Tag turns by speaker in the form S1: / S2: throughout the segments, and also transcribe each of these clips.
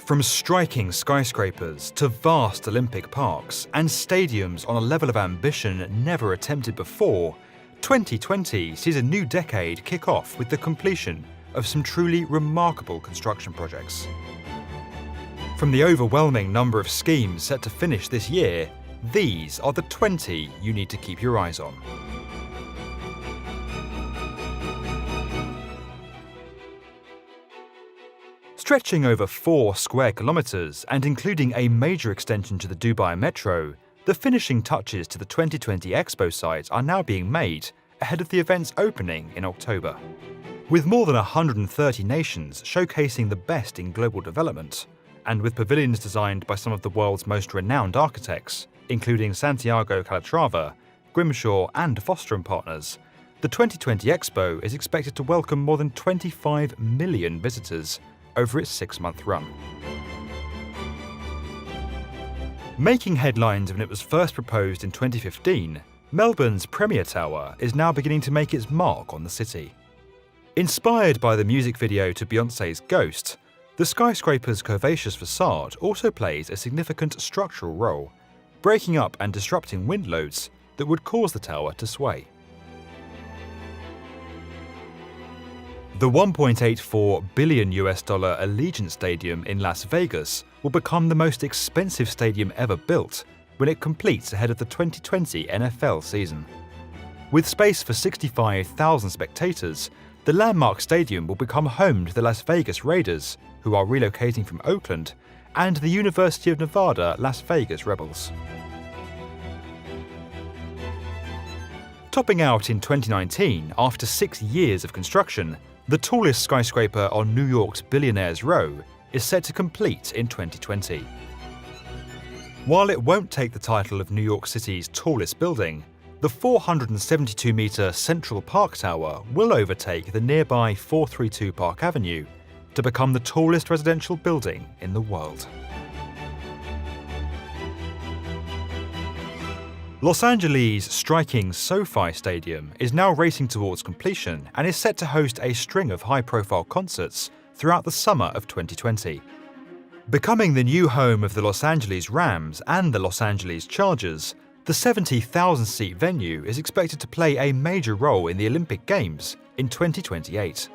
S1: From striking skyscrapers to vast Olympic parks and stadiums on a level of ambition never attempted before, 2020 sees a new decade kick off with the completion of some truly remarkable construction projects. From the overwhelming number of schemes set to finish this year, these are the 20 you need to keep your eyes on. Stretching over 4 square kilometres and including a major extension to the Dubai Metro, the finishing touches to the 2020 Expo site are now being made ahead of the event's opening in October. With more than 130 nations showcasing the best in global development, and with pavilions designed by some of the world's most renowned architects, including Santiago Calatrava, Grimshaw and Foster & Partners, the 2020 Expo is expected to welcome more than 25 million visitors over its 6-month run. Making headlines when it was first proposed in 2015, Melbourne's Premier Tower is now beginning to make its mark on the city. Inspired by the music video to Beyoncé's Ghost, the skyscraper's curvaceous facade also plays a significant structural role, breaking up and disrupting wind loads that would cause the tower to sway. The $1.84 billion Allegiant Stadium in Las Vegas will become the most expensive stadium ever built when it completes ahead of the 2020 NFL season. With space for 65,000 spectators, the landmark stadium will become home to the Las Vegas Raiders, who are relocating from Oakland, and the University of Nevada Las Vegas Rebels. Topping out in 2019, after 6 years of construction, the tallest skyscraper on New York's Billionaires Row is set to complete in 2020. While it won't take the title of New York City's tallest building, the 472-metre Central Park Tower will overtake the nearby 432 Park Avenue to become the tallest residential building in the world. Los Angeles' striking SoFi Stadium is now racing towards completion and is set to host a string of high-profile concerts throughout the summer of 2020. Becoming the new home of the Los Angeles Rams and the Los Angeles Chargers, the 70,000-seat venue is expected to play a major role in the Olympic Games in 2028.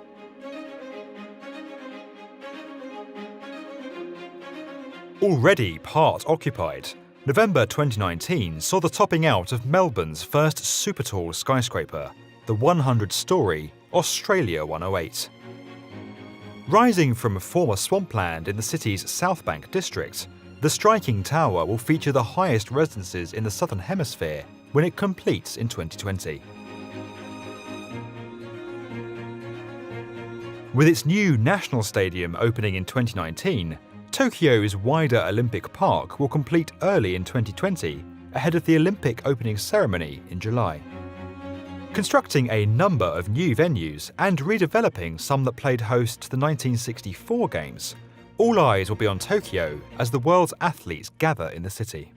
S1: Already part occupied, November 2019 saw the topping out of Melbourne's first super-tall skyscraper, the 100-storey Australia 108. Rising from a former swampland in the city's South Bank district, the striking tower will feature the highest residences in the Southern Hemisphere when it completes in 2020. With its new national stadium opening in 2019, Tokyo's wider Olympic Park will complete early in 2020, ahead of the Olympic opening ceremony in July. Constructing a number of new venues and redeveloping some that played host to the 1964 Games, all eyes will be on Tokyo as the world's athletes gather in the city.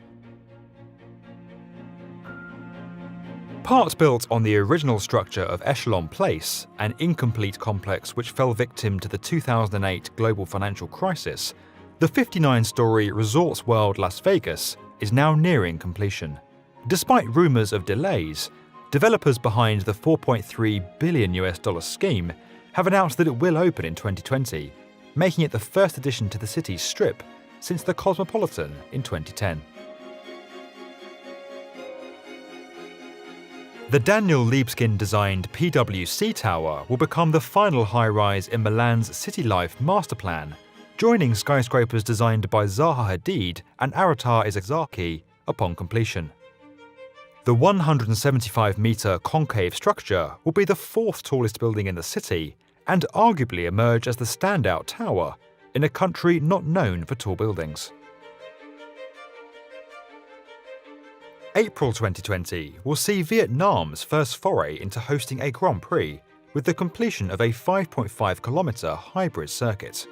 S1: Part built on the original structure of Echelon Place, an incomplete complex which fell victim to the 2008 global financial crisis, the 59-storey Resorts World Las Vegas is now nearing completion. Despite rumours of delays, developers behind the $4.3 billion scheme have announced that it will open in 2020, making it the first addition to the city's strip since the Cosmopolitan in 2010. The Daniel Libeskind-designed PwC Tower will become the final high-rise in Milan's City Life master plan, joining skyscrapers designed by Zaha Hadid and Arata Izaki upon completion. The 175-metre concave structure will be the 4th tallest building in the city and arguably emerge as the standout tower in a country not known for tall buildings. April 2020 will see Vietnam's first foray into hosting a Grand Prix with the completion of a 5.5-kilometre hybrid circuit.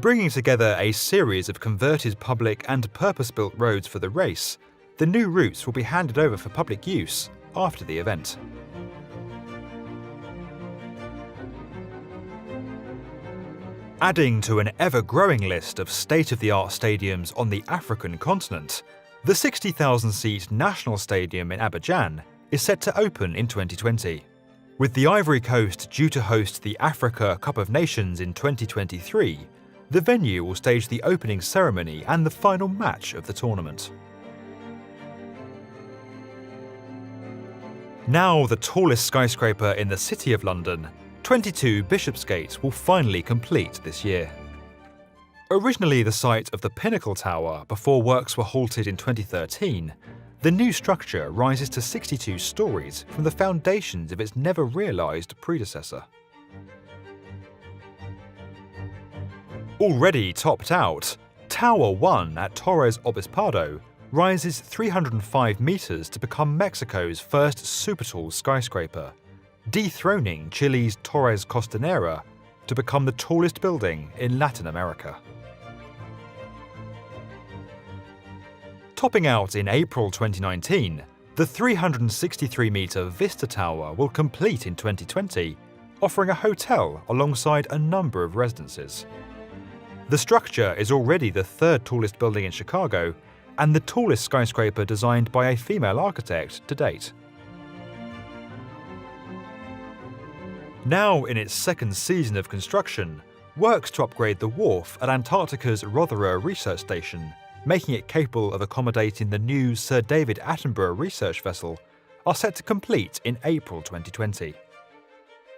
S1: Bringing together a series of converted public and purpose-built roads for the race, the new routes will be handed over for public use after the event. Adding to an ever-growing list of state-of-the-art stadiums on the African continent, the 60,000-seat National Stadium in Abidjan is set to open in 2020. With the Ivory Coast due to host the Africa Cup of Nations in 2023, the venue will stage the opening ceremony and the final match of the tournament. Now the tallest skyscraper in the City of London, 22 Bishopsgate, will finally complete this year. Originally the site of the Pinnacle Tower before works were halted in 2013, the new structure rises to 62 stories from the foundations of its never-realised predecessor. Already topped out, Tower 1 at Torres Obispado rises 305 metres to become Mexico's first super-tall skyscraper, dethroning Chile's Torres Costanera to become the tallest building in Latin America. Topping out in April 2019, the 363-metre Vista Tower will complete in 2020, offering a hotel alongside a number of residences. The structure is already the third tallest building in Chicago and the tallest skyscraper designed by a female architect to date. Now in its second season of construction, works to upgrade the wharf at Antarctica's Rothera Research Station, making it capable of accommodating the new Sir David Attenborough research vessel, are set to complete in April 2020.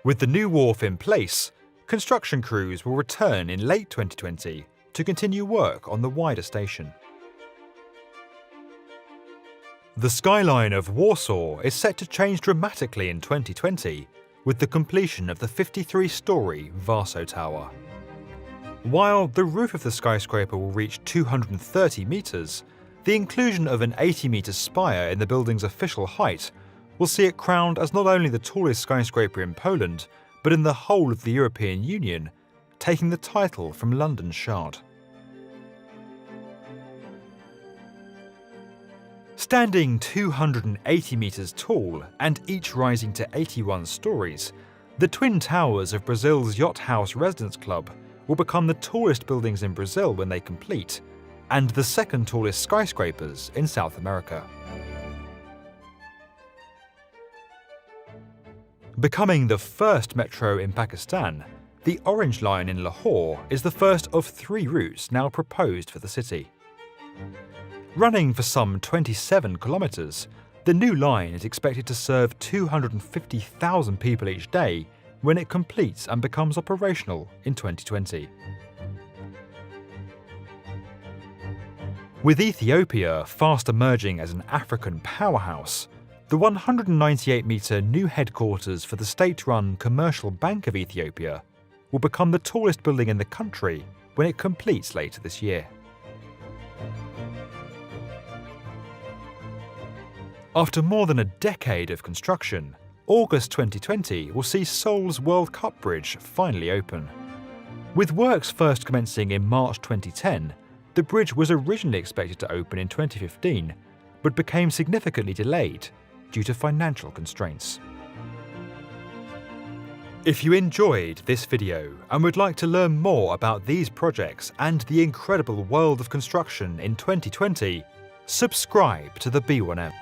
S1: With the new wharf in place, construction crews will return in late 2020 to continue work on the wider station. The skyline of Warsaw is set to change dramatically in 2020 with the completion of the 53-storey Warsaw Tower. While the roof of the skyscraper will reach 230 metres, the inclusion of an 80-metre spire in the building's official height will see it crowned as not only the tallest skyscraper in Poland, but in the whole of the European Union, taking the title from London Shard. Standing 280 metres tall and each rising to 81 stories, the Twin Towers of Brazil's Yacht House Residence Club will become the tallest buildings in Brazil when they complete, and the second tallest skyscrapers in South America. Becoming the first metro in Pakistan, the Orange Line in Lahore is the first of 3 routes now proposed for the city. Running for some 27 kilometres, the new line is expected to serve 250,000 people each day when it completes and becomes operational in 2020. With Ethiopia fast emerging as an African powerhouse, the 198-metre new headquarters for the state-run Commercial Bank of Ethiopia will become the tallest building in the country when it completes later this year. After more than a decade of construction, August 2020 will see Seoul's World Cup Bridge finally open. With works first commencing in March 2010, the bridge was originally expected to open in 2015, but became significantly delayed due to financial constraints. If you enjoyed this video and would like to learn more about these projects and the incredible world of construction in 2020, subscribe to the B1M.